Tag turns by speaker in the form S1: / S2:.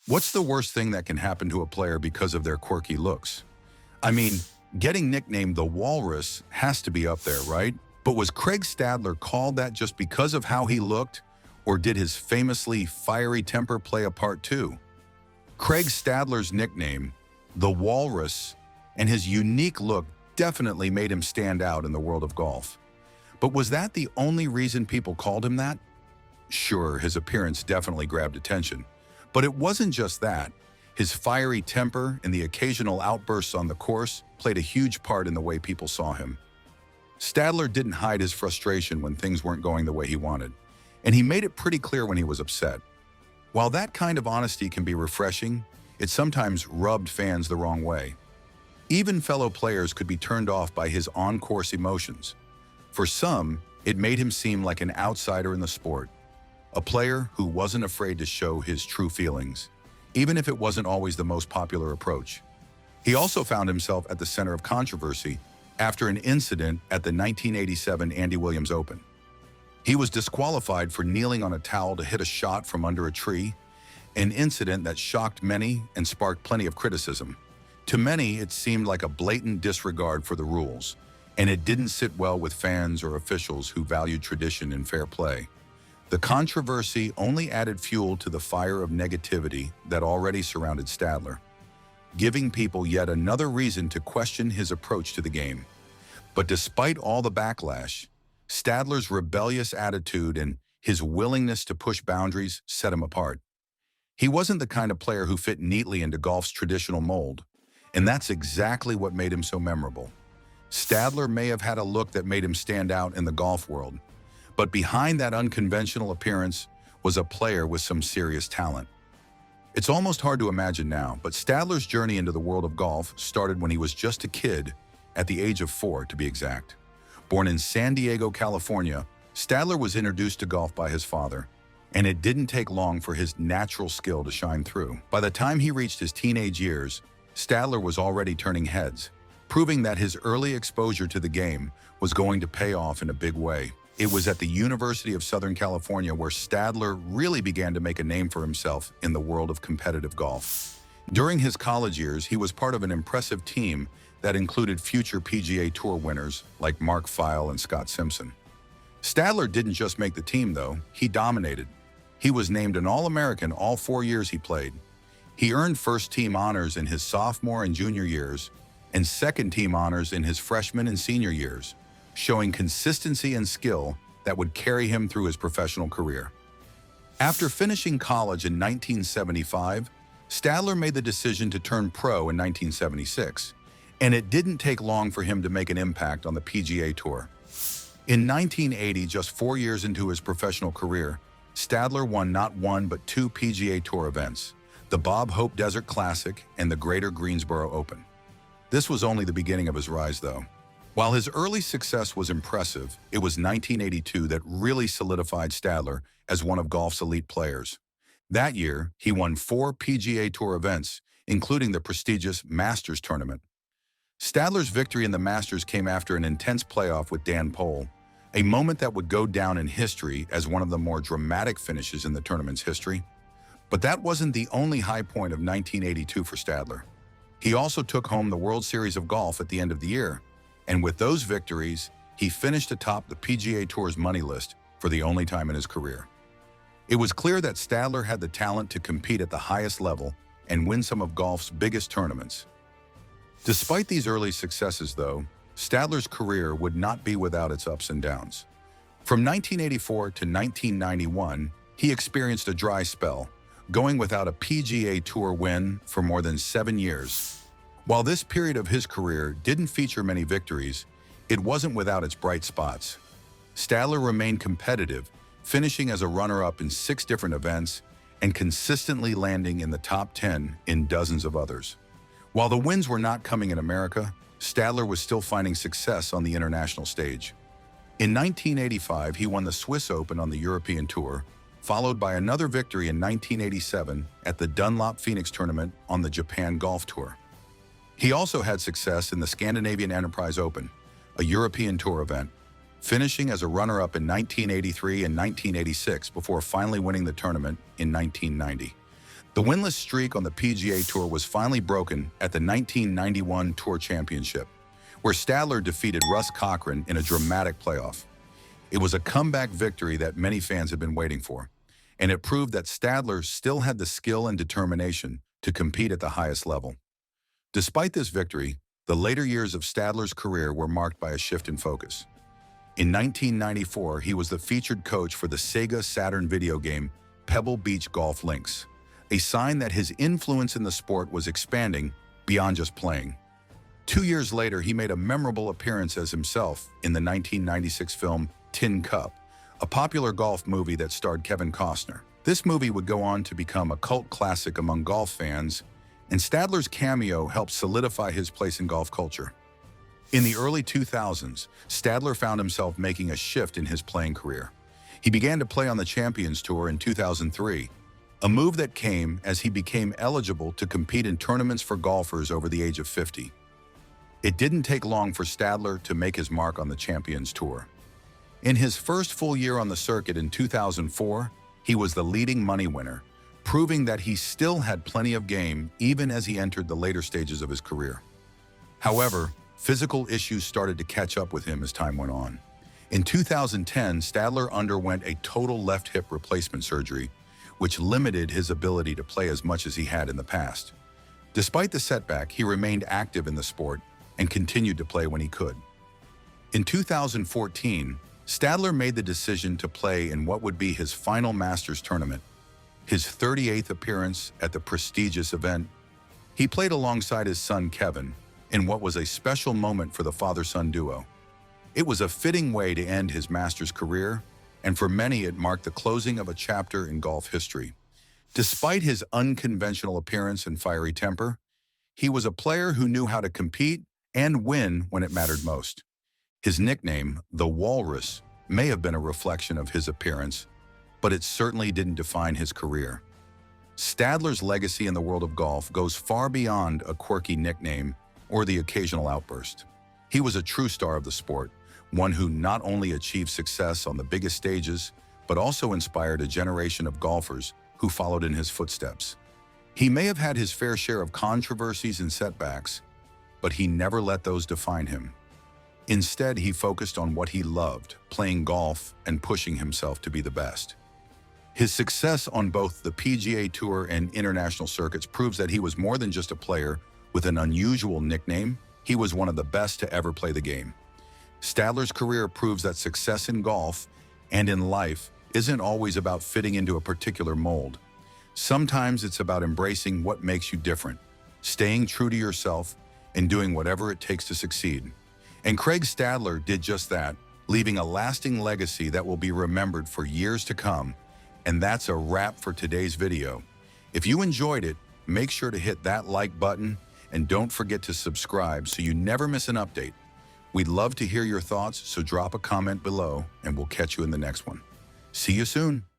S1: What's the worst thing that can happen to a player because of their quirky looks? I mean, getting nicknamed the Walrus has to be up there, right? But was Craig Stadler called that just because of how he looked, or did his famously fiery temper play a part too? Craig Stadler's nickname, the Walrus, and his unique look definitely made him stand out in the world of golf. But was that the only reason people called him that? Sure, his appearance definitely grabbed attention. But it wasn't just that. His fiery temper and the occasional outbursts on the course played a huge part in the way people saw him. Stadler didn't hide his frustration when things weren't going the way he wanted, and he made it pretty clear when he was upset. While that kind of honesty can be refreshing, it sometimes rubbed fans the wrong way. Even fellow players could be turned off by his on-course emotions. For some, it made him seem like an outsider in the sport, a player who wasn't afraid to show his true feelings, even if it wasn't always the most popular approach. He also found himself at the center of controversy after an incident at the 1987 Andy Williams Open. He was disqualified for kneeling on a towel to hit a shot from under a tree, an incident that shocked many and sparked plenty of criticism. To many, it seemed like a blatant disregard for the rules, and it didn't sit well with fans or officials who valued tradition and fair play. The controversy only added fuel to the fire of negativity that already surrounded Stadler, giving people yet another reason to question his approach to the game. But despite all the backlash, Stadler's rebellious attitude and his willingness to push boundaries set him apart. He wasn't the kind of player who fit neatly into golf's traditional mold, and that's exactly what made him so memorable. Stadler may have had a look that made him stand out in the golf world, but behind that unconventional appearance was a player with some serious talent. It's almost hard to imagine now, but Stadler's journey into the world of golf started when he was just a kid, at the age of 4 to be exact. Born in San Diego, California, Stadler was introduced to golf by his father, and it didn't take long for his natural skill to shine through. By the time he reached his teenage years, Stadler was already turning heads, proving that his early exposure to the game was going to pay off in a big way. It was at the University of Southern California where Stadler really began to make a name for himself in the world of competitive golf. During his college years, he was part of an impressive team that included future PGA Tour winners like Mark Feil and Scott Simpson. Stadler didn't just make the team, though. He dominated. He was named an All-American all 4 years he played. He earned first-team honors in his sophomore and junior years, and second-team honors in his freshman and senior years, showing consistency and skill that would carry him through his professional career. After finishing college in 1975, Stadler made the decision to turn pro in 1976, and it didn't take long for him to make an impact on the PGA Tour. In 1980, just 4 years into his professional career, Stadler won not one but 2 PGA Tour events, the Bob Hope Desert Classic and the Greater Greensboro Open. This was only the beginning of his rise, though. While his early success was impressive, it was 1982 that really solidified Stadler as one of golf's elite players. That year, he won 4 PGA Tour events, including the prestigious Masters tournament. Stadler's victory in the Masters came after an intense playoff with Dan Pohl, a moment that would go down in history as one of the more dramatic finishes in the tournament's history. But that wasn't the only high point of 1982 for Stadler. He also took home the World Series of Golf at the end of the year, and with those victories, he finished atop the PGA Tour's money list for the only time in his career. It was clear that Stadler had the talent to compete at the highest level and win some of golf's biggest tournaments. Despite these early successes, though, Stadler's career would not be without its ups and downs. From 1984 to 1991, he experienced a dry spell, going without a PGA Tour win for more than 7 years. While this period of his career didn't feature many victories, it wasn't without its bright spots. Stadler remained competitive, finishing as a runner-up in 6 different events and consistently landing in the top 10 in dozens of others. While the wins were not coming in America, Stadler was still finding success on the international stage. In 1985, he won the Swiss Open on the European Tour, followed by another victory in 1987 at the Dunlop Phoenix Tournament on the Japan Golf Tour. He also had success in the Scandinavian Enterprise Open, a European Tour event, finishing as a runner-up in 1983 and 1986 before finally winning the tournament in 1990. The winless streak on the PGA Tour was finally broken at the 1991 Tour Championship, where Stadler defeated Russ Cochran in a dramatic playoff. It was a comeback victory that many fans had been waiting for, and it proved that Stadler still had the skill and determination to compete at the highest level. Despite this victory, the later years of Stadler's career were marked by a shift in focus. In 1994, he was the featured coach for the Sega Saturn video game Pebble Beach Golf Links, a sign that his influence in the sport was expanding beyond just playing. 2 years later, he made a memorable appearance as himself in the 1996 film Tin Cup, a popular golf movie that starred Kevin Costner. This movie would go on to become a cult classic among golf fans, and Stadler's cameo helped solidify his place in golf culture. In the early 2000s, Stadler found himself making a shift in his playing career. He began to play on the Champions Tour in 2003, a move that came as he became eligible to compete in tournaments for golfers over the age of 50. It didn't take long for Stadler to make his mark on the Champions Tour. In his first full year on the circuit in 2004, he was the leading money winner, proving that he still had plenty of game even as he entered the later stages of his career. However, physical issues started to catch up with him as time went on. In 2010, Stadler underwent a total left hip replacement surgery, which limited his ability to play as much as he had in the past. Despite the setback, he remained active in the sport and continued to play when he could. In 2014, Stadler made the decision to play in what would be his final Masters tournament, his 38th appearance at the prestigious event. He played alongside his son Kevin in what was a special moment for the father-son duo. It was a fitting way to end his Masters career, and for many it marked the closing of a chapter in golf history. Despite his unconventional appearance and fiery temper, he was a player who knew how to compete and win when it mattered most. His nickname, the Walrus, may have been a reflection of his appearance, but it certainly didn't define his career. Stadler's legacy in the world of golf goes far beyond a quirky nickname or the occasional outburst. He was a true star of the sport, one who not only achieved success on the biggest stages, but also inspired a generation of golfers who followed in his footsteps. He may have had his fair share of controversies and setbacks, but he never let those define him. Instead, he focused on what he loved, playing golf and pushing himself to be the best. His success on both the PGA Tour and international circuits proves that he was more than just a player with an unusual nickname. He was one of the best to ever play the game. Stadler's career proves that success in golf and in life isn't always about fitting into a particular mold. Sometimes it's about embracing what makes you different, staying true to yourself, and doing whatever it takes to succeed. And Craig Stadler did just that, leaving a lasting legacy that will be remembered for years to come. And that's a wrap for today's video. If you enjoyed it, make sure to hit that like button and don't forget to subscribe so you never miss an update. We'd love to hear your thoughts, so drop a comment below and we'll catch you in the next one. See you soon.